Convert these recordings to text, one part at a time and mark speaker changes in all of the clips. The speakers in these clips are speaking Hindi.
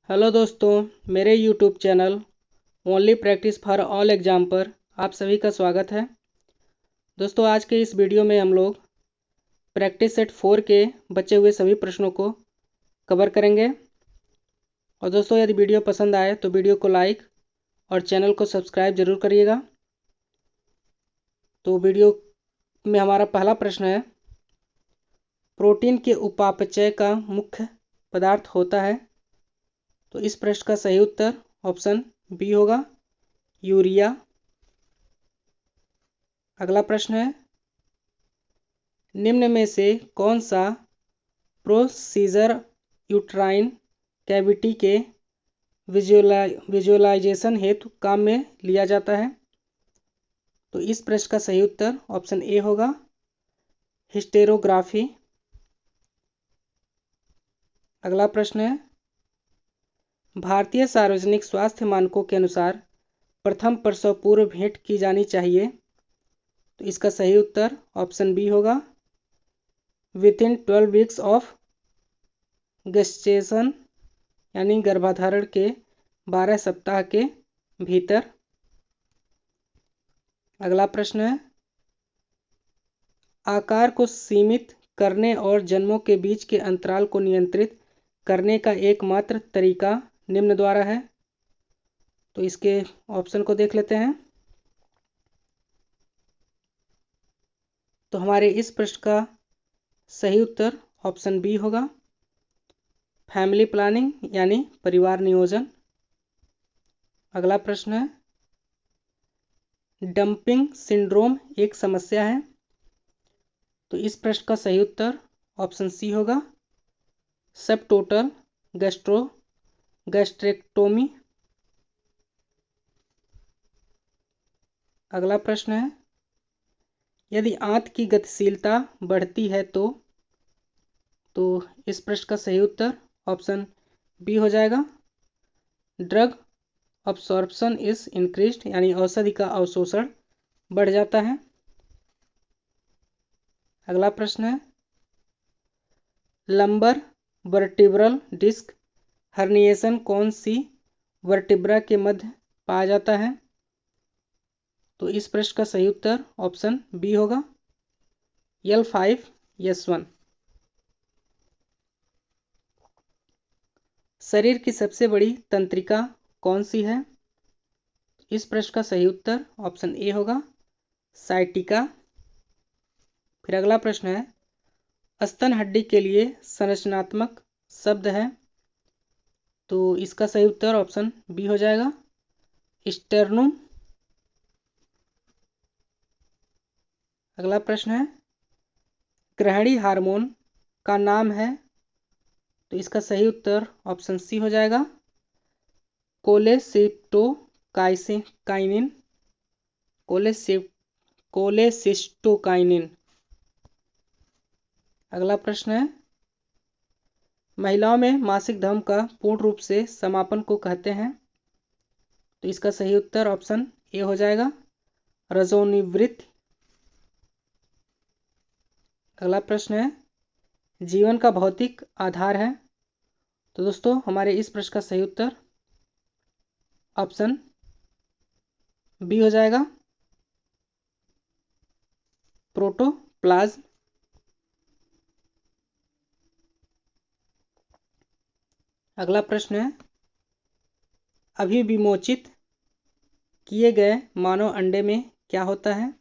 Speaker 1: हेलो दोस्तों, मेरे YouTube channel only practice for all exam पर आप सभी का स्वागत है। दोस्तों, आज के इस वीडियो में हम लोग प्रैक्टिस सेट 4 के बचे हुए सभी प्रश्नों को कवर करेंगे। और दोस्तों, यदि वीडियो पसंद आए तो वीडियो को लाइक और चैनल को सब्सक्राइब जरूर करिएगा। तो वीडियो में हमारा पहला प्रश्न है, प्रोटीन के उपापचय का मुख्य पदार्थ होता है। तो इस प्रश्न का सही उत्तर ऑप्शन बी होगा, यूरिया। अगला प्रश्न है, निम्न में से कौन सा प्रोसीजर यूट्राइन कैविटी के विजुअलाइजेशन हेतु काम में लिया जाता है। तो इस प्रश्न का सही उत्तर ऑप्शन ए होगा, हिस्टेरोग्राफी। अगला प्रश्न है, भारतीय सार्वजनिक स्वास्थ्य मानकों के अनुसार प्रथम प्रसव पूर्व भेंट की जानी चाहिए। तो इसका सही उत्तर ऑप्शन बी होगा, विथिन 12 वीक्स ऑफ गेस्टेशन, यानी गर्भाधारण के 12 सप्ताह के भीतर। अगला प्रश्न है, आकार को सीमित करने और जन्मों के बीच के अंतराल को नियंत्रित करने का एकमात्र तरीका निम्न द्वारा है। तो इसके ऑप्शन को देख लेते हैं। तो हमारे इस प्रश्न का सही उत्तर ऑप्शन बी होगा, फैमिली प्लानिंग यानी परिवार नियोजन। अगला प्रश्न है, डंपिंग सिंड्रोम एक समस्या है। तो इस प्रश्न का सही उत्तर ऑप्शन सी होगा, सब टोटल गैस्ट्रेक्टोमी। अगला प्रश्न है, यदि आंत की गतिशीलता बढ़ती है तो इस प्रश्न का सही उत्तर ऑप्शन बी हो जाएगा, ड्रग अब्सॉर्प्शन इज इंक्रीज्ड, यानी औषधि का अवशोषण बढ़ जाता है। अगला प्रश्न है, लंबर वर्टिब्रल डिस्क हर्निएशन कौन सी वर्टिब्रा के मध्य पाया जाता है। तो इस प्रश्न का सही उत्तर ऑप्शन बी होगा, L5S1। शरीर की सबसे बड़ी तंत्रिका कौन सी है। इस प्रश्न का सही उत्तर ऑप्शन ए होगा, साइटिका। फिर अगला प्रश्न है, स्तन हड्डी के लिए संरचनात्मक शब्द है। तो इसका सही उत्तर ऑप्शन बी हो जाएगा, स्टेर्नुम। अगला प्रश्न है, ग्रहणी हार्मोन का नाम है। तो इसका सही उत्तर ऑप्शन सी हो जाएगा, कोलेसिस्टोकाइनिन। कोलेसिस्टोकाइनिन। अगला प्रश्न है, महिलाओं में मासिक धर्म का पूर्ण रूप से समापन को कहते हैं। तो इसका सही उत्तर ऑप्शन ए हो जाएगा, रजोनिवृत्ति। अगला प्रश्न है, जीवन का भौतिक आधार है। तो दोस्तों, हमारे इस प्रश्न का सही उत्तर ऑप्शन बी हो जाएगा, प्रोटोप्लाज्म। अगला प्रश्न है, अभिविमोचित किए गए मानव अंडे में क्या होता है।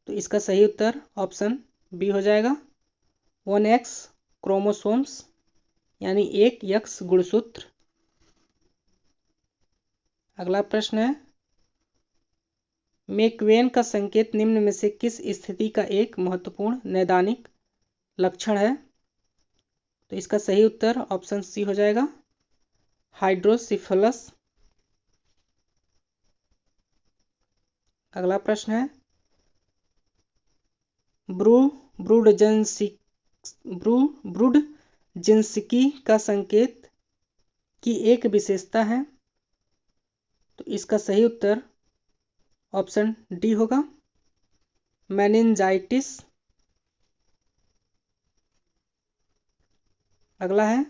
Speaker 1: तो इसका सही उत्तर ऑप्शन बी हो जाएगा, 1X क्रोमोसोम्स, यानी एक X गुणसूत्र। अगला प्रश्न है, मैक्वेन का संकेत निम्न में से किस स्थिति का एक महत्वपूर्ण नैदानिक लक्षण है। तो इसका सही उत्तर ऑप्शन सी हो जाएगा, हाइड्रोसिफलस। अगला प्रश्न है, ब्रूडजिंस्की का संकेत की एक विशेषता है। तो इसका सही उत्तर ऑप्शन डी होगा, मेनिंजाइटिस। अगला है,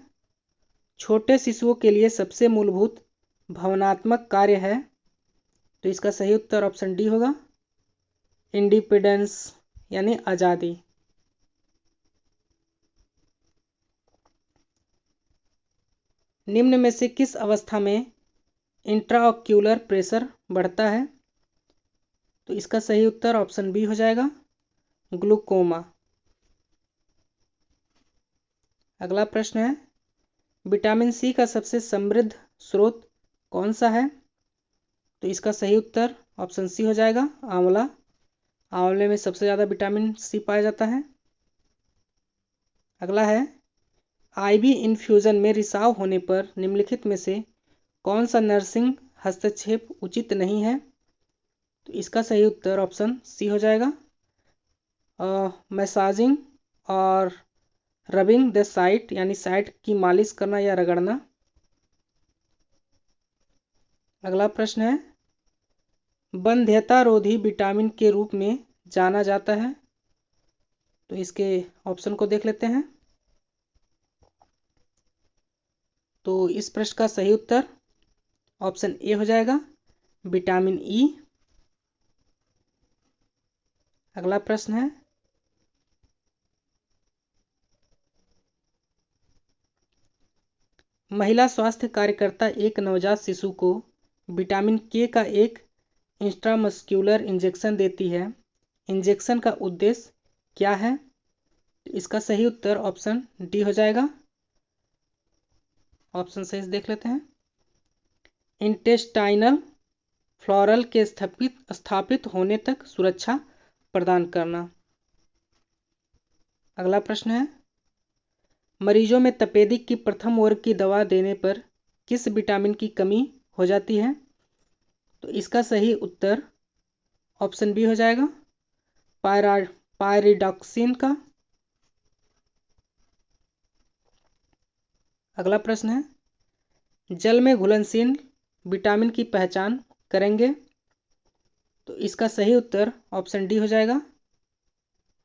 Speaker 1: छोटे शिशुओं के लिए सबसे मूलभूत भावनात्मक कार्य है? तो इसका सही उत्तर ऑप्शन डी होगा, इंडिपेंडेंस यानी आज़ादी। निम्न में से किस अवस्था में इंट्राऑक्यूलर प्रेशर बढ़ता है? तो इसका सही उत्तर ऑप्शन बी हो जाएगा, ग्लूकोमा। अगला प्रश्न है, विटामिन सी का सबसे समृद्ध स्रोत कौन सा है? तो इसका सही उत्तर ऑप्शन सी हो जाएगा, आंवला। आंवले में सबसे ज़्यादा विटामिन सी पाया जाता है। अगला है, आईवी इन्फ्यूज़न में रिसाव होने पर निम्नलिखित में से कौन सा नर्सिंग हस्तक्षेप उचित नहीं है? तो इसका सही उत्तर ऑप्शन सी हो जाएगा, मैसाजिंग और रबिंग द साइट यानी साइट की मालिश करना या रगड़ना। अगला प्रश्न है, वंध्यता रोधी विटामिन के रूप में जाना जाता है? तो इसके ऑप्शन को देख लेते हैं। तो इस प्रश्न का सही उत्तर ऑप्शन ए हो जाएगा, विटामिन ई। अगला प्रश्न है, महिला स्वास्थ्य कार्यकर्ता एक नवजात शिशु को विटामिन के का एक इंट्रामस्क्यूलर इंजेक्शन देती है। इंजेक्शन का उद्देश्य क्या है? इसका सही उत्तर ऑप्शन डी हो जाएगा। ऑप्शन सही से देख लेते हैं, इंटेस्टाइनल फ्लोरल के स्थापित होने तक सुरक्षा प्रदान करना। अगला प्रश्न है, मरीजों में तपेदिक की प्रथम वर्ग की दवा देने पर किस विटामिन की कमी हो जाती है? तो इसका सही उत्तर ऑप्शन बी हो जाएगा, पायरिडॉक्सिन का। अगला प्रश्न है, जल में घुलनशील विटामिन की पहचान करेंगे? तो इसका सही उत्तर ऑप्शन डी हो जाएगा,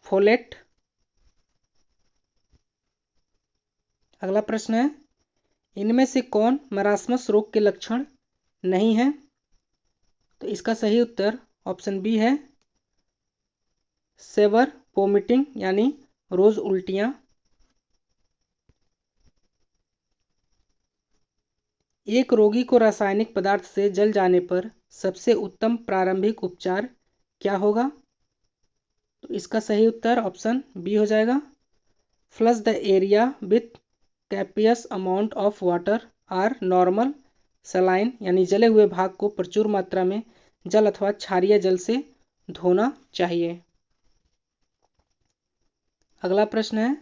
Speaker 1: फोलेट। अगला प्रश्न है, इनमें से कौन मरासमस रोग के लक्षण नहीं है? तो इसका सही उत्तर ऑप्शन बी है, सेवर वोमिटिंग यानी रोज उल्टियां। एक रोगी को रासायनिक पदार्थ से जल जाने पर सबसे उत्तम प्रारंभिक उपचार क्या होगा? तो इसका सही उत्तर ऑप्शन बी हो जाएगा, flush the area with copious amount of water or normal saline यानी जले हुए भाग को प्रचुर मात्रा में जल अथवा क्षारीय जल से धोना चाहिए। अगला प्रश्न है,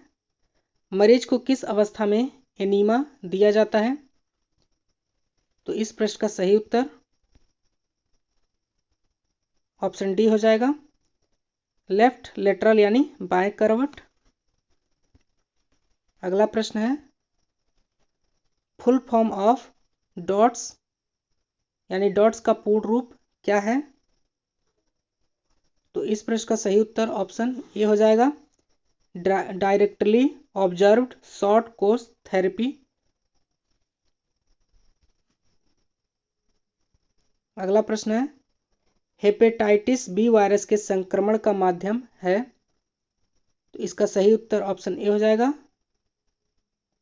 Speaker 1: मरीज को किस अवस्था में एनीमा दिया जाता है? तो इस प्रश्न का सही उत्तर ऑप्शन डी हो जाएगा, लेफ्ट लेटरल यानी बाएं करवट। अगला प्रश्न है, फुल फॉर्म ऑफ डॉट्स यानी डॉट्स का पूर्ण रूप क्या है? तो इस प्रश्न का सही उत्तर ऑप्शन ए हो जाएगा, directly observed short course therapy. अगला प्रश्न है, हेपेटाइटिस बी वायरस के संक्रमण का माध्यम है? तो इसका सही उत्तर ऑप्शन ए हो जाएगा,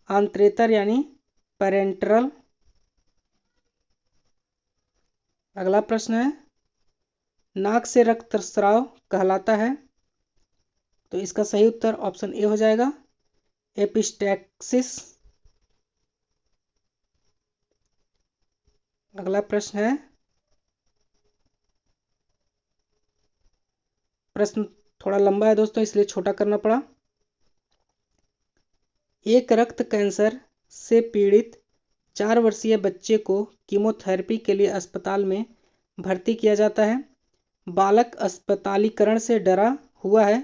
Speaker 1: आंत्रेतर यानी पैरेंटरल। अगला प्रश्न है, नाक से रक्तस्राव कहलाता है? तो इसका सही उत्तर ऑप्शन ए हो जाएगा, एपिस्टैक्सिस। अगला प्रश्न है, प्रश्न थोड़ा लंबा है दोस्तों इसलिए छोटा करना पड़ा। एक रक्त कैंसर से पीड़ित 4 वर्षीय बच्चे को कीमोथेरेपी के लिए अस्पताल में भर्ती किया जाता है। बालक अस्पतालीकरण से डरा हुआ है।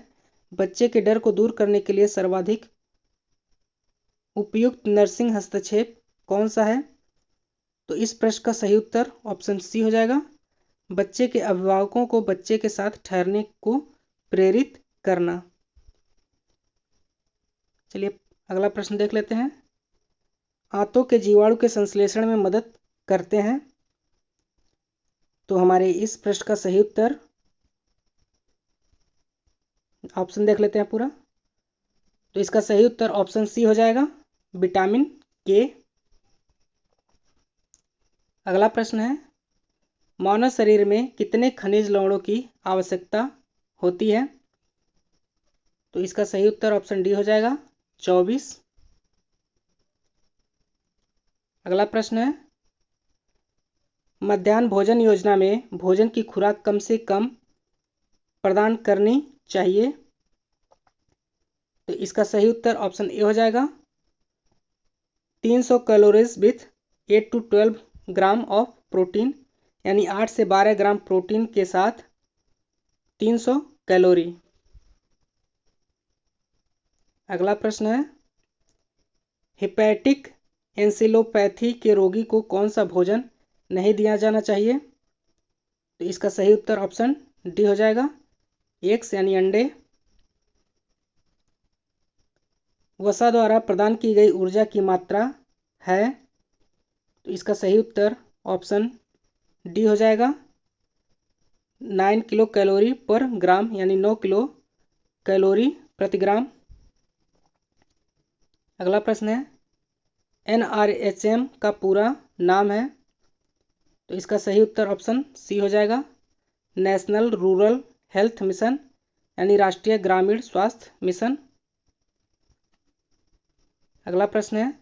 Speaker 1: बच्चे के डर को दूर करने के लिए सर्वाधिक उपयुक्त नर्सिंग हस्तक्षेप कौन सा है? तो इस प्रश्न का सही उत्तर ऑप्शन सी हो जाएगा, बच्चे के अभिभावकों को बच्चे के साथ ठहरने को प्रेरित करना। चलिए अगला प्रश्न देख लेते हैं, आंतों के जीवाणु के संश्लेषण में मदद करते हैं। तो हमारे इस प्रश्न का सही उत्तर, ऑप्शन देख लेते हैं पूरा। तो इसका सही उत्तर ऑप्शन सी हो जाएगा, विटामिन के। अगला प्रश्न है, मानव शरीर में कितने खनिज लवणों की आवश्यकता होती है? तो इसका सही उत्तर ऑप्शन डी हो जाएगा, 24। अगला प्रश्न है, मध्याह्न भोजन योजना में भोजन की खुराक कम से कम प्रदान करनी चाहिए? तो इसका सही उत्तर ऑप्शन ए हो जाएगा, 300 calories with 8 to 12 gram of protein, यानी 8 से 12 ग्राम प्रोटीन के साथ 300 कैलोरी। अगला प्रश्न है, हेपेटिक एंसेफेलोपैथी के रोगी को कौन सा भोजन नहीं दिया जाना चाहिए? तो इसका सही उत्तर ऑप्शन डी हो जाएगा, एग्स यानी अंडे। वसा द्वारा प्रदान की गई ऊर्जा की मात्रा है? तो इसका सही उत्तर ऑप्शन डी हो जाएगा, 9 किलो कैलोरी पर ग्राम, यानी 9 किलो कैलोरी प्रति ग्राम। अगला प्रश्न है, NRHM का पूरा नाम है? तो इसका सही उत्तर ऑप्शन सी हो जाएगा, नेशनल रूरल हेल्थ मिशन, यानी राष्ट्रीय ग्रामीण स्वास्थ्य मिशन। अगला प्रश्न है,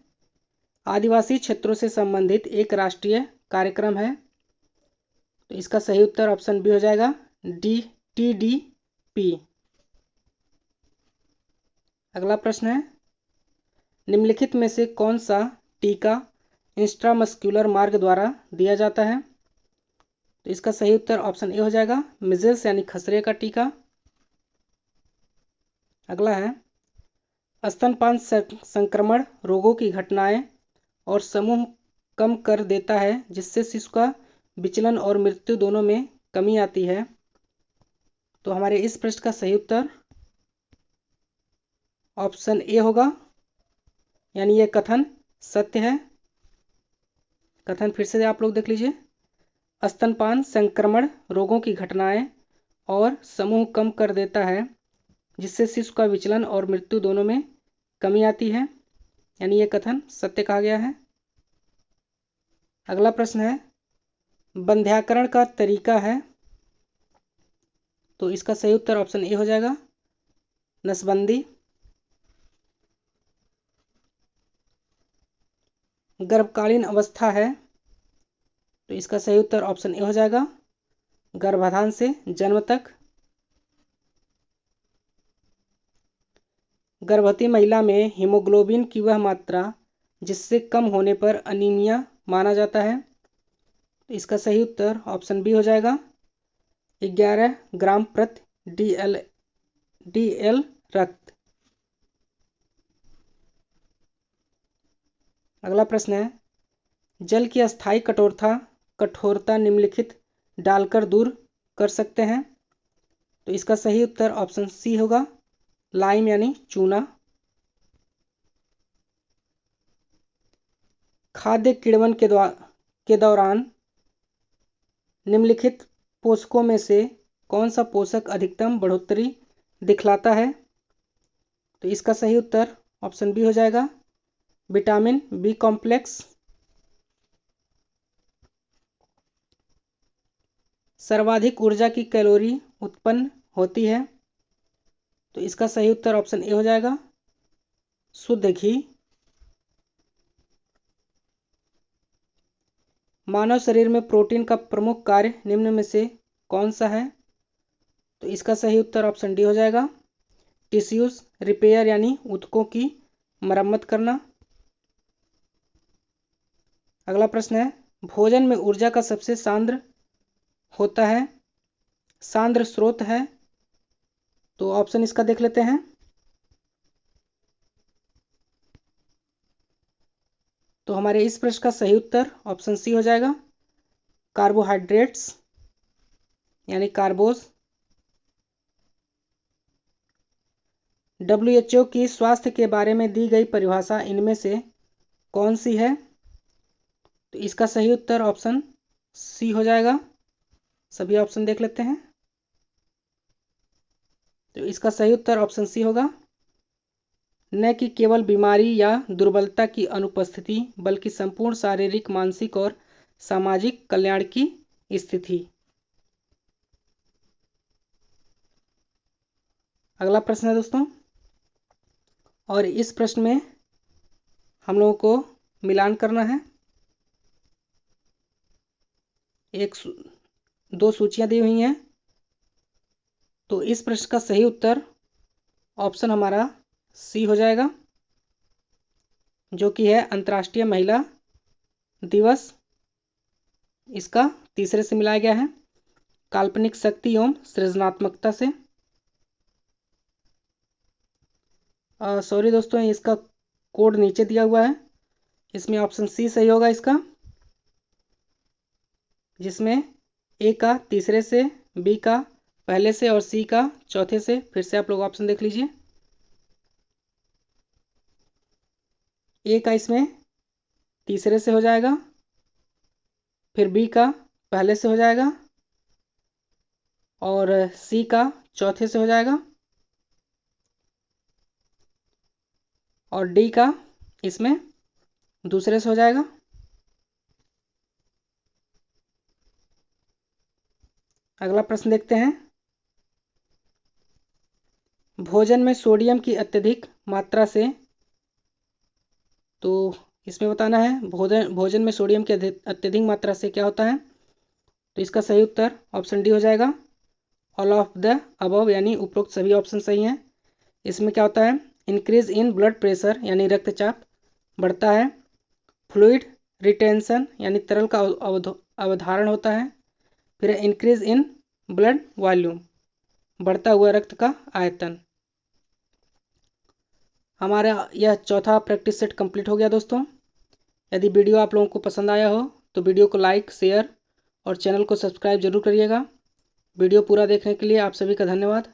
Speaker 1: आदिवासी क्षेत्रों से संबंधित एक राष्ट्रीय कार्यक्रम है? तो इसका सही उत्तर ऑप्शन बी हो जाएगा, TDP। अगला प्रश्न है, निम्नलिखित में से कौन सा टीका इंट्रामस्कुलर मार्ग द्वारा दिया जाता है? तो इसका सही उत्तर ऑप्शन ए हो जाएगा, मिजल्स यानी खसरे का टीका। अगला है, स्तनपान संक्रमण रोगों की घटनाएं और समूह कम कर देता है, जिससे शिशु का विचलन और मृत्यु दोनों में कमी आती है। तो हमारे इस प्रश्न का सही उत्तर ऑप्शन ए होगा, यानी यह कथन सत्य है। कथन फिर से आप लोग देख लीजिए, स्तनपान संक्रमण रोगों की घटनाएं और समूह कम कर देता है, जिससे शिशु का विचलन और मृत्यु दोनों में कमी आती है, यानी यह कथन सत्य कहा गया है। अगला प्रश्न है, बंध्याकरण का तरीका है? तो इसका सही उत्तर ऑप्शन ए हो जाएगा, नसबंदी। गर्भकालीन अवस्था है? तो इसका सही उत्तर ऑप्शन ए हो जाएगा, गर्भाधान से जन्म तक। गर्भवती महिला में हीमोग्लोबिन की वह मात्रा जिससे कम होने पर अनीमिया माना जाता है? तो इसका सही उत्तर ऑप्शन बी हो जाएगा, 11 ग्राम प्रति DL रक्त। अगला प्रश्न है, जल की अस्थायी कठोरता निम्नलिखित डालकर दूर कर सकते हैं? तो इसका सही उत्तर ऑप्शन सी होगा, लाइम यानी चूना। खाद्य किण्वन के दौरान निम्नलिखित पोषकों में से कौन सा पोषक अधिकतम बढ़ोतरी दिखलाता है? तो इसका सही उत्तर ऑप्शन बी हो जाएगा, विटामिन बी कॉम्प्लेक्स। सर्वाधिक ऊर्जा की कैलोरी उत्पन्न होती है? तो इसका सही उत्तर ऑप्शन ए हो जाएगा, शुद्ध घी। मानव शरीर में प्रोटीन का प्रमुख कार्य निम्न में से कौन सा है? तो इसका सही उत्तर ऑप्शन डी हो जाएगा, टिश्यूज रिपेयर, यानी ऊतकों की मरम्मत करना। अगला प्रश्न है, भोजन में ऊर्जा का सबसे सांद्र स्रोत है? तो ऑप्शन इसका देख लेते हैं। तो हमारे इस प्रश्न का सही उत्तर ऑप्शन सी हो जाएगा, कार्बोहाइड्रेट्स यानी कार्बोज। WHO की स्वास्थ्य के बारे में दी गई परिभाषा इनमें से कौन सी है? तो इसका सही उत्तर ऑप्शन सी हो जाएगा। सभी ऑप्शन देख लेते हैं। तो इसका सही उत्तर ऑप्शन सी होगा। न कि केवल बीमारी या दुर्बलता की अनुपस्थिति, बल्कि संपूर्ण शारीरिक, मानसिक और सामाजिक कल्याण की स्थिति। अगला प्रश्न है दोस्तों, और इस प्रश्न में हम लोगों को मिलान करना है। दो सूचियां दी हुई हैं। तो इस प्रश्न का सही उत्तर ऑप्शन हमारा सी हो जाएगा, जो कि है अंतर्राष्ट्रीय महिला दिवस। इसका तीसरे से मिलाया गया है, काल्पनिक शक्ति एवं सृजनात्मकता से। सॉरी दोस्तों, इसका कोड नीचे दिया हुआ है। इसमें ऑप्शन सी सही होगा इसका, जिसमें ए का तीसरे से, बी का पहले से और सी का चौथे से। फिर से आप लोग ऑप्शन देख लीजिए। ए का इसमें तीसरे से हो जाएगा, फिर बी का पहले से हो जाएगा और सी का चौथे से हो जाएगा और डी का इसमें दूसरे से हो जाएगा। अगला प्रश्न देखते हैं। भोजन में सोडियम की अत्यधिक मात्रा से, तो इसमें बताना है भोजन में सोडियम की अत्यधिक मात्रा से क्या होता है। तो इसका सही उत्तर ऑप्शन डी हो जाएगा, ऑल ऑफ द अबव, यानी उपरोक्त सभी ऑप्शन सही हैं। इसमें क्या होता है, इंक्रीज इन ब्लड प्रेशर यानी रक्तचाप बढ़ता है, फ्लूइड रिटेंशन यानी तरल का अवधारण होता है, फिर इंक्रीज इन ब्लड वॉल्यूम बढ़ता हुआ रक्त का आयतन। हमारा यह चौथा प्रैक्टिस सेट कंप्लीट हो गया दोस्तों। यदि वीडियो आप लोगों को पसंद आया हो तो वीडियो को लाइक, शेयर और चैनल को सब्सक्राइब जरूर करिएगा। वीडियो पूरा देखने के लिए आप सभी का धन्यवाद।